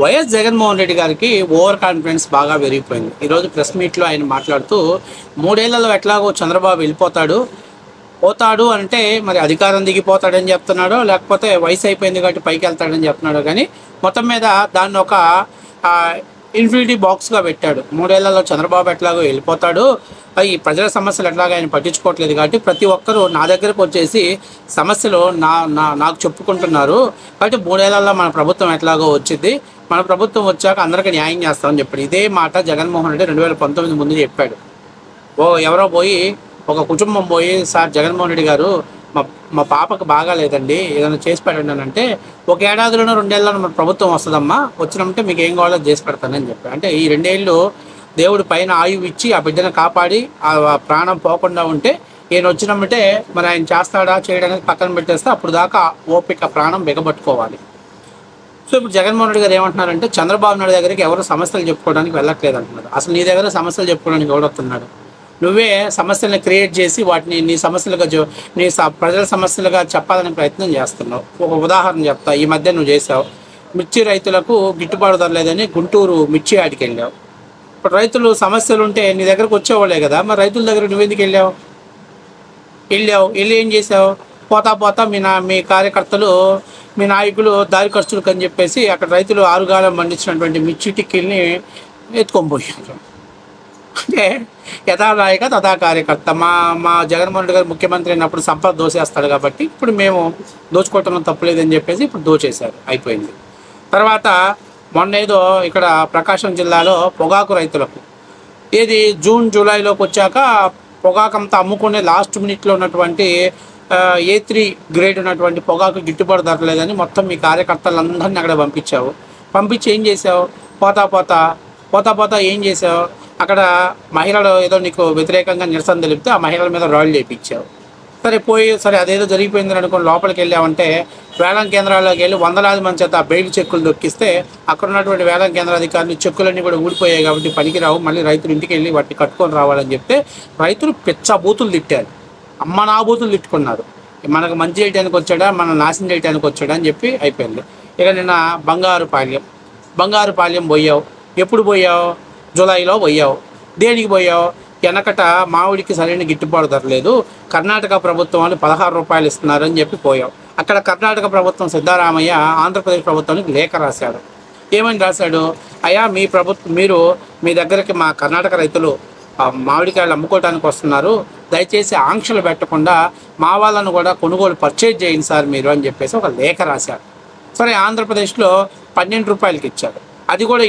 YS Jaganmohan Reddy గారికి over confidence బాగా పెరిగిపోయింది. ఈరోజు ప్రెస్ మీట్లో ఆయన మాట్లాడుతూ 3 ఏళ్లలో ఎట్లాగో చంద్రబాబు పోతాడు అంటే మరి అధికారం దిగిపోతాడని చెప్తున్నాడో, లేకపోతే వయసు అయిపోయింది కాబట్టి పైకి వెళ్తాడని చెప్తున్నాడో, కానీ మొత్తం మీద దాన్ని ఒక ఇన్ఫినిటీ బాక్స్గా పెట్టాడు. 3 ఏళ్లలో చంద్రబాబు ఎట్లాగో వెళ్ళిపోతాడు, ఈ ప్రజల సమస్యలు ఎట్లాగో ఆయన పట్టించుకోవట్లేదు కాబట్టి ప్రతి ఒక్కరూ నా దగ్గరకు వచ్చేసి సమస్యలు నాకు చెప్పుకుంటున్నారు కాబట్టి 3 ఏళ్లలో మన ప్రభుత్వం ఎట్లాగో వచ్చింది, మన ప్రభుత్వం వచ్చాక అందరికీ న్యాయం చేస్తామని చెప్పాడు. ఇదే మాట జగన్మోహన్ రెడ్డి 2019 ముందు చెప్పాడు. ఎవరో పోయి ఒక కుటుంబం పోయి, సార్ జగన్మోహన్ రెడ్డి గారు మా పాపకు బాగాలేదండి, ఏదైనా చేసి పెట్టండి అని అంటే, 1 ఏడాదిలోనో 2 ఏళ్ళలో మన ప్రభుత్వం వస్తుందమ్మా, వచ్చినట్టే మీకు ఏం కావాలో చేసి పెడతానని చెప్పాడు. అంటే ఈ 2 ఏళ్ళు దేవుడు పైన ఆయువు ఇచ్చి ఆ బిడ్డను కాపాడి ఆ ప్రాణం పోకుండా ఉంటే, ఈయన వచ్చినట్టే మరి ఆయన చేస్తాడా చేయడానికి పక్కన పెట్టేస్తే అప్పుడు దాకా ఓపిక ప్రాణం బిగబట్టుకోవాలి. సో ఇప్పుడు జగన్మోహన్ రెడ్డి గారు ఏమంటున్నారంటే, చంద్రబాబు నాయుడు దగ్గరికి ఎవరు సమస్యలు చెప్పుకోవడానికి వెళ్ళట్లేదు అంటున్నారు. అసలు నీ దగ్గర సమస్యలు చెప్పుకోవడానికి ఎవడొస్తున్నాడు? నువ్వే సమస్యలను క్రియేట్ చేసి వాటిని నీ సమస్యలుగా ప్రజల సమస్యలుగా చెప్పాలని ప్రయత్నం చేస్తున్నావు. ఒక ఉదాహరణ చెప్తా. ఈ మధ్య నువ్వు చేసావు, మిర్చి రైతులకు గిట్టుబాటు ధర లేదని గుంటూరు మిర్చి ఆడికి వెళ్ళావు. ఇప్పుడు రైతులు సమస్యలు ఉంటే నీ దగ్గరకు వచ్చేవాళ్ళే కదా, మరి రైతుల దగ్గర నువ్వెందుకు వెళ్ళి ఏం చేసావు? పోతా మీ కార్యకర్తలు, మీ నాయకులు దారి ఖర్చులకు అని చెప్పేసి అక్కడ రైతులు ఆరుగాలం పండించినటువంటి మిర్చి టిక్కీల్ని ఎత్తుకొని పోయారు. అంటే యథా నాయక తథా కార్యకర్త. మా జగన్మోహన్ రెడ్డి గారు ముఖ్యమంత్రి అయినప్పుడు సంపద దోసేస్తాడు కాబట్టి ఇప్పుడు మేము దోచుకోవటంలో తప్పులేదని చెప్పేసి ఇప్పుడు దోచేశారు, అయిపోయింది. తర్వాత మొన్న ఏదో ఇక్కడ ప్రకాశం జిల్లాలో పొగాకు రైతులకు జూన్ జూలైలోకి వచ్చాక పొగాకంతా అమ్ముకునే లాస్ట్ మినిట్లో ఉన్నటువంటి A3 గ్రేడ్ ఉన్నటువంటి పొగాకు గిట్టుబాటు ధర లేదని మొత్తం మీ కార్యకర్తలందరినీ అక్కడ పంపించి ఏం చేసావు? పోతా ఏం చేసావు? అక్కడ మహిళలు ఏదో నీకు వ్యతిరేకంగా నిరసన తెలిపితే ఆ మహిళల మీద రాళ్ళు చేయించావు. సరే అదేదో జరిగిపోయిందని అనుకుని లోపలికి వెళ్ళామంటే వేలం కేంద్రాల్లోకి వెళ్ళి వందలాది మంది చేత బెయిల్ చెక్కులు దొక్కిస్తే అక్కడ ఉన్నటువంటి వేలం కేంద్ర అధికారులు చెక్కులన్నీ కూడా ఊడిపోయాయి కాబట్టి పనికిరావు, మళ్ళీ రైతులు ఇంటికి వెళ్ళి వాటిని కట్టుకొని రావాలని చెప్తే రైతులు బూతులు తిట్టారు, అమ్మ నా బూతులు తిట్టుకున్నారు. మనకు మంచి చేయడానికి వచ్చాడా, మనం నాశనం చేయడానికి వచ్చాడా అని చెప్పి అయిపోయింది. ఇక నిన్న బంగారుపాలెం పోయావు. ఎప్పుడు పోయావు? జూలైలో పోయావు. దేనికి పోయావు? వెనకట మామిడికి సరైన గిట్టుబాటు ధర లేదు, కర్ణాటక ప్రభుత్వం అని 16 రూపాయలు ఇస్తున్నారని చెప్పి పోయావు. అక్కడ కర్ణాటక ప్రభుత్వం సిద్ధరామయ్య ఆంధ్రప్రదేశ్ ప్రభుత్వానికి లేఖ రాశాడు. ఏమని రాశాడు? అయ్యా మీరు మీ దగ్గరికి మా కర్ణాటక రైతులు మామిడికాయలు అమ్ముకోవడానికి వస్తున్నారు, దయచేసి ఆంక్షలు పెట్టకుండా మా వాళ్ళను కూడా పర్చేజ్ చేయండి సార్ మీరు అని చెప్పేసి ఒక లేఖ రాశాడు. సరే, ఆంధ్రప్రదేశ్లో 12 రూపాయలకి ఇచ్చారు. అది కూడా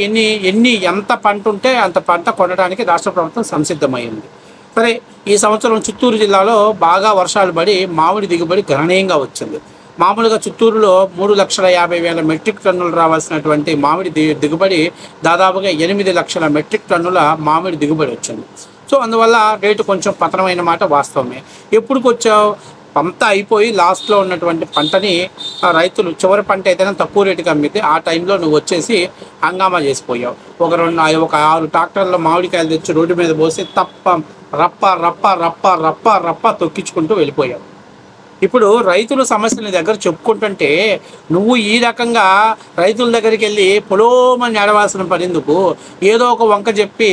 ఎంత పంట ఉంటే అంత పంట కొనడానికి రాష్ట్ర ప్రభుత్వం సంసిద్ధమైంది. సరే, ఈ సంవత్సరం చిత్తూరు జిల్లాలో బాగా వర్షాలు పడి మామిడి దిగుబడి గణనీయంగా వచ్చింది. మామూలుగా చిత్తూరులో 3,50,000 మెట్రిక్ టన్నులు రావాల్సినటువంటి మామిడి దిగుబడి దాదాపుగా 8 లక్షల మెట్రిక్ టన్నుల మామిడి దిగుబడి వచ్చింది. సో అందువల్ల రేటు కొంచెం పతనమైన మాట వాస్తవమే. ఎప్పుడుకి వచ్చావు? పంట అయిపోయి లాస్ట్లో ఉన్నటువంటి పంటని రైతులు చివరి పంట ఏదైనా తక్కువ రేటుకి అమ్మితే ఆ టైంలో నువ్వు వచ్చేసి హంగామా చేసిపోయావు. ఒక 6 ట్రాక్టర్ల మామిడికాయలు తెచ్చి రోడ్డు మీద పోసి రప్ప తొక్కించుకుంటూ వెళ్ళిపోయావు. ఇప్పుడు రైతుల సమస్యల దగ్గర చెప్పుకుంటుంటే నువ్వు ఈ రకంగా రైతుల దగ్గరికి వెళ్ళి పొలోమని ఏడవాల్సిన పని ఎందుకు? ఏదో ఒక వంక చెప్పి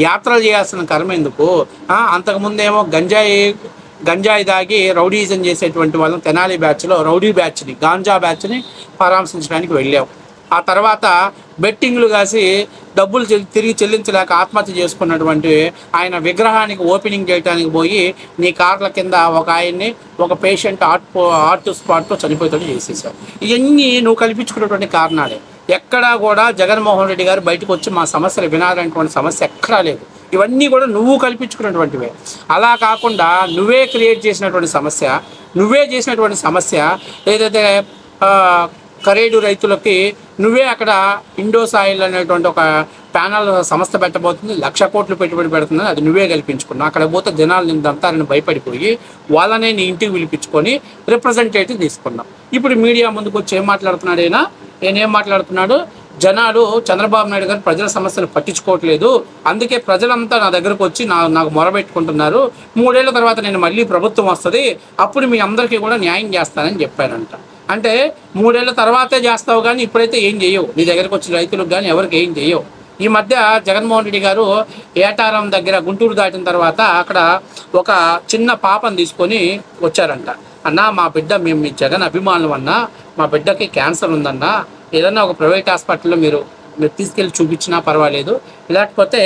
యాత్రలు చేయాల్సిన కర్మ ఎందుకు? అంతకుముందేమో గంజాయి దాగి రౌడీజం చేసేటువంటి వాళ్ళని తెనాలి బ్యాచ్లో గాంజా బ్యాచ్ని పరామర్శించడానికి వెళ్ళావు. ఆ తర్వాత బెట్టింగ్లు కాసి డబ్బులు తిరిగి చెల్లించలేక ఆత్మహత్య చేసుకున్నటువంటి ఆయన విగ్రహానికి ఓపెనింగ్ చేయడానికి పోయి నీ కార్ల కింద ఒక పేషెంట్ హార్ట్ స్పాట్లో చనిపోయేటట్టు చేసేసావు. ఇవన్నీ నువ్వు కల్పించుకున్నటువంటి కారణాలే. ఎక్కడా కూడా జగన్మోహన్ రెడ్డి గారు బయటకు వచ్చి మా సమస్యలు వినాలనేటువంటి సమస్య ఎక్కడా లేదు. ఇవన్నీ కూడా నువ్వు కల్పించుకున్నటువంటివే. అలా కాకుండా నువ్వే క్రియేట్ చేసినటువంటి సమస్య ఏదైతే ఖరీదు రైతులకి నువ్వే అక్కడ ఇండోసాయిల్ అనేటువంటి ఒక ప్యానల్ సంస్థ పెట్టబోతుంది, 1,00,000 కోట్లు పెట్టుబడి పెడుతుందని అది నువ్వే కల్పించుకున్నావు. అక్కడ పోతే జనాలు నిన్నంతారని భయపడిపోయి వాళ్ళనే నీ ఇంటికి పిలిపించుకొని రిప్రజెంటేటివ్ తీసుకున్నావు. ఇప్పుడు మీడియా ముందుకు వచ్చి ఏం మాట్లాడుతున్నాడు? జనాలు చంద్రబాబు నాయుడు గారు ప్రజల సమస్యలు పట్టించుకోవట్లేదు, అందుకే ప్రజలంతా నా దగ్గరకు వచ్చి నాకు మొరబెట్టుకుంటున్నారు, 3 ఏళ్ల తర్వాత నేను మళ్ళీ ప్రభుత్వం వస్తుంది, అప్పుడు మీ అందరికీ కూడా న్యాయం చేస్తానని చెప్పారంట. అంటే 3 ఏళ్ల తర్వాతే చేస్తావు కానీ ఇప్పుడైతే ఏం చేయవు. నీ దగ్గరకు వచ్చిన రైతులకు కానీ ఎవరికి ఏం చేయవు. ఈ మధ్య జగన్మోహన్ రెడ్డి గారు ఏటారం దగ్గర గుంటూరు దాటిన తర్వాత అక్కడ ఒక చిన్న పాపను తీసుకొని వచ్చారంట. అన్నా మా బిడ్డ, మేము మీ జగన్ అభిమానులు అన్నా, మా బిడ్డకి క్యాన్సర్ ఉందన్నా, ఏదన్నా ఒక ప్రైవేట్ హాస్పిటల్లో మీరు తీసుకెళ్ళి చూపించినా పర్వాలేదు, లేకపోతే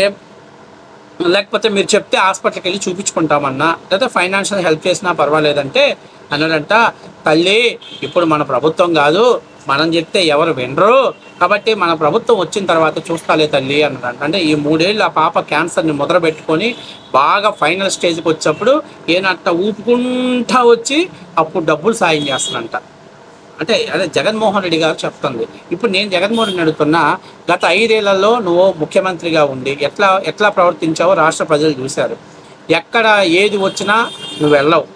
మీరు చెప్తే హాస్పిటల్కి వెళ్ళి చూపించుకుంటామన్నా, లేదా ఫైనాన్షియల్ హెల్ప్ చేసినా పర్వాలేదంటే అన్నాడంట, తల్లి ఇప్పుడు మన ప్రభుత్వం కాదు, మనం చెప్తే ఎవరు వినరు, కాబట్టి మన ప్రభుత్వం వచ్చిన తర్వాత చూస్తాలే తల్లి అన్నాడంట. అంటే ఈ 3 ఏళ్ళు ఆ పాప క్యాన్సర్ని ముద్రబెట్టుకొని బాగా ఫైనల్ స్టేజ్కి వచ్చేప్పుడు ఏనంట ఊపుకుంటా వచ్చి అప్పుడు డబ్బులు సాయం చేస్తానంట. అంటే అదే జగన్మోహన్ రెడ్డి గారు చెప్తుంది. ఇప్పుడు నేను జగన్మోహన్ రెడ్డిని అడుగుతున్నా, గత 5 ఏళ్లలో నువ్వు ముఖ్యమంత్రిగా ఉండి ఎట్లా ప్రవర్తించావో రాష్ట్ర ప్రజలు చూశారు. ఎక్కడ ఏది వచ్చినా నువ్వు వెళ్ళవు,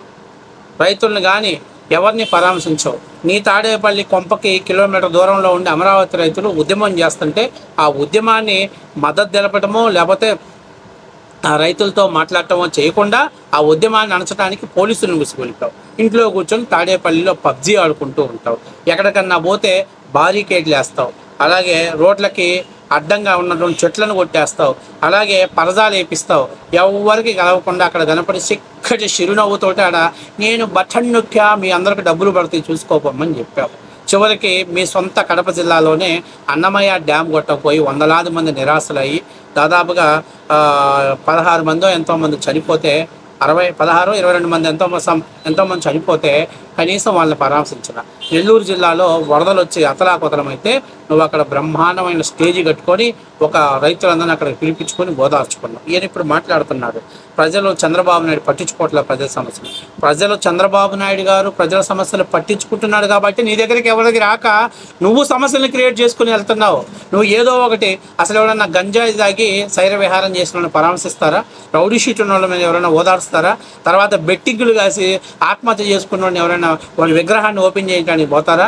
రైతులను కానీ ఎవరిని పరామర్శించవు. నీ తాడేపల్లి కొంపకి కిలోమీటర్ దూరంలో ఉండి అమరావతి రైతులు ఉద్యమం చేస్తుంటే ఆ ఉద్యమాన్ని మద్దతు తెలపడమో లేకపోతే ఆ రైతులతో మాట్లాడటమో చేయకుండా ఆ ఉద్యమాన్ని అణచడానికి పోలీసులను విసిగొలిపావు. ఇంట్లో కూర్చొని తాడేపల్లిలో పబ్జీ ఆడుకుంటూ ఉంటావు. ఎక్కడికన్నా పోతే బారికేడ్లు వేస్తావు, అలాగే రోడ్లకి అడ్డంగా ఉన్నటువంటి చెట్లను కొట్టేస్తావు, అలాగే పరదాలు వేపిస్తావు. ఎవరికి కలవకుండా అక్కడ కనపడి చిక్కటి చిరునవ్వుతోటి ఆడ నేను బటన్ నొక్కా, మీ అందరికి డబ్బులు పడతాయి చూసుకోపోమని చెప్పావు. చివరికి మీ సొంత కడప జిల్లాలోనే అన్నమయ్య డ్యామ్ కొట్టకపోయి వందలాది మంది నిరాశలయ్యి దాదాపుగా 16 మందో ఎంతోమంది చనిపోతే 16-22 మంది ఎంతోమంది చనిపోతే కనీసం వాళ్ళని పరామర్శించిన. నెల్లూరు జిల్లాలో వరదలు వచ్చి అతలాకుతలమైతే నువ్వు అక్కడ బ్రహ్మాండమైన స్టేజీ కట్టుకొని ఒక రైతులందరినీ అక్కడ పిలిపించుకొని ఓదార్చుకున్నావు. ఈయన ఇప్పుడు మాట్లాడుతున్నాడు, ప్రజలు చంద్రబాబు నాయుడు పట్టించుకోవట్లేదు ప్రజల సమస్యలు. ప్రజలు చంద్రబాబు నాయుడు గారు ప్రజల సమస్యలు పట్టించుకుంటున్నాడు కాబట్టి నీ దగ్గరికి ఎవరికి రాక నువ్వు సమస్యలను క్రియేట్ చేసుకుని వెళ్తున్నావు. నువ్వు ఏదో ఒకటి, అసలు ఎవరైనా గంజాయి తాగి శైర విహారం చేసిన వాళ్ళని పరామర్శిస్తారా? రౌడీ షీట్ ఉన్న వాళ్ళ మీద ఎవరైనా ఓదార్స్తారా? తర్వాత బెట్టింగులు కాసి ఆత్మహత్య చేసుకున్న వాళ్ళని ఎవరైనా వాళ్ళ విగ్రహాన్ని ఓపెన్ చేయడానికి పోతారా?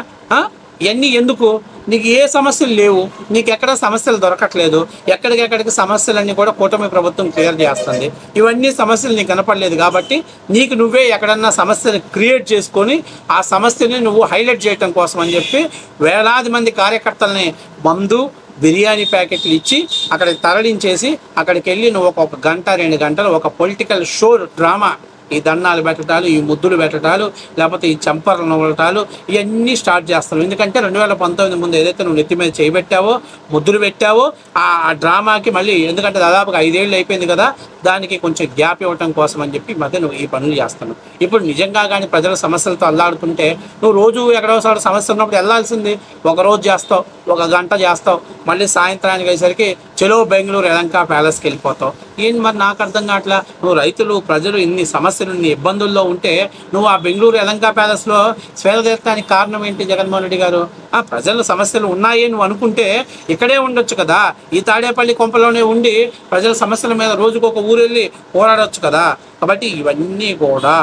ఇవన్నీ ఎందుకు? నీకు ఏ సమస్యలు లేవు, నీకు ఎక్కడ సమస్యలు దొరకట్లేదు, ఎక్కడికెక్కడికి సమస్యలన్నీ కూడా కూటమి ప్రభుత్వం క్లియర్ చేస్తుంది. ఇవన్నీ సమస్యలు నీకు కనపడలేదు కాబట్టి నీకు నువ్వే ఎక్కడన్నా సమస్యను క్రియేట్ చేసుకొని ఆ సమస్యని నువ్వు హైలైట్ చేయడం కోసం అని చెప్పి వేలాది మంది కార్యకర్తలని మందు బిర్యానీ ప్యాకెట్లు ఇచ్చి అక్కడికి తరలించేసి అక్కడికి వెళ్ళి నువ్వు ఒక గంట 2 గంటలు ఒక పొలిటికల్ షో డ్రామా, ఈ దండాలు పెట్టడాలు, ఈ ముద్దులు పెట్టడాలు, లేకపోతే ఈ చెంపర్లు నవ్వటాలు, ఇవన్నీ స్టార్ట్ చేస్తాను. ఎందుకంటే 2019 ముందు ఏదైతే నువ్వు నెత్తి మీద చేయబెట్టావో, ముద్దులు పెట్టావో ఆ డ్రామాకి మళ్ళీ, ఎందుకంటే దాదాపుగా 5 ఏళ్ళు అయిపోయింది కదా, దానికి కొంచెం గ్యాప్ ఇవ్వటం కోసం అని చెప్పి మధ్య నువ్వు ఈ పనులు చేస్తున్నావు. ఇప్పుడు నిజంగా కానీ ప్రజల సమస్యలతో అల్లాడుతుంటే నువ్వు రోజు ఎక్కడోసారి సమస్య ఉన్నప్పుడు వెళ్ళాల్సింది. ఒక రోజు చేస్తావు, ఒక గంట చేస్తావు, మళ్ళీ సాయంత్రానికి అయ్యేసరికి చెలో బెంగళూరు ఎలంకా ప్యాలెస్కి వెళ్ళిపోతావు. ఏంటి మరి నాకు అర్థం కావట్లా. నువ్వు రైతులు ప్రజలు ఇన్ని సమస్యలు ఇన్ని ఇబ్బందుల్లో ఉంటే నువ్వు ఆ బెంగళూరు ఎలంకా ప్యాలెస్లో స్వేద తీర్చడానికి కారణం ఏంటి జగన్మోహన్ రెడ్డి గారు? ఆ ప్రజల సమస్యలు ఉన్నాయి నువ్వు అనుకుంటే ఇక్కడే ఉండొచ్చు కదా, ఈ తాడేపల్లి కొంపలోనే ఉండి ప్రజల సమస్యల మీద రోజుకొక ఊరు వెళ్ళి పోరాడొచ్చు కదా. కాబట్టి ఇవన్నీ కూడా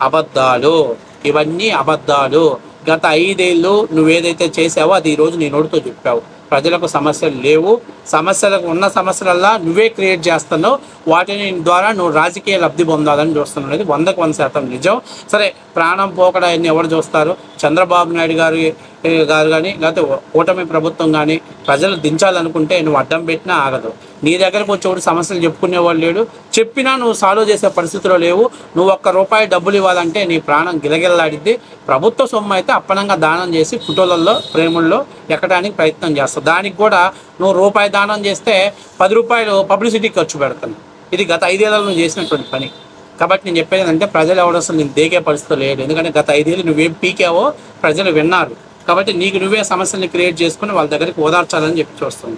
అబద్ధాలు, ఇవన్నీ అబద్ధాలు. గత 5 ఏళ్ళు నువ్వేదైతే చేసావో అది ఈరోజు నీ నోటితో చెప్పావు. ప్రజలకు సమస్యలు లేవు, సమస్యలకు ఉన్న సమస్యలల్లా నువ్వే క్రియేట్ చేస్తున్నావు, వాటిని ద్వారా నువ్వు రాజకీయ లబ్ధి పొందాలని చూస్తున్నావు అనేది 100% నిజం. సరే, ప్రాణం పోకడాన్ని ఎవరు చూస్తారు? చంద్రబాబు నాయుడు గారు కానీ లేకపోతే కూటమి ప్రభుత్వం కానీ ప్రజలు దించాలనుకుంటే నువ్వు అడ్డం పెట్టినా ఆగదు. నీ దగ్గరకు వచ్చేవాడు సమస్యలు చెప్పుకునేవాడు లేడు, చెప్పినా నువ్వు సాల్వ్ చేసే పరిస్థితిలో లేవు. నువ్వు ₹1 డబ్బులు ఇవ్వాలంటే నీ ప్రాణం గిలగిల్లాడిద్ది. ప్రభుత్వ సొమ్ము అయితే అప్పనంగా దానం చేసి ఫోటోలలో ఫ్రేముల్లో ఎక్కడానికి ప్రయత్నం చేస్తావు. దానికి కూడా నువ్వు ₹1 దానం చేస్తే ₹10 పబ్లిసిటీ ఖర్చు పెడతాను. ఇది గత 5 ఏళ్ళలో నువ్వు చేసినటువంటి పని. కాబట్టి నేను చెప్పేది ఏంటంటే ప్రజలు ఎవరు అసలు నేను దేకే పరిస్థితి లేదు. ఎందుకంటే గత 5 ఏళ్ళు నువ్వేం పీకావో ప్రజలు విన్నారు. కాబట్టి నీకు నువ్వే సమస్యల్ని క్రియేట్ చేసుకుని వాళ్ళ దగ్గరికి ఓదార్చాలని చెప్పి చూస్తుంది.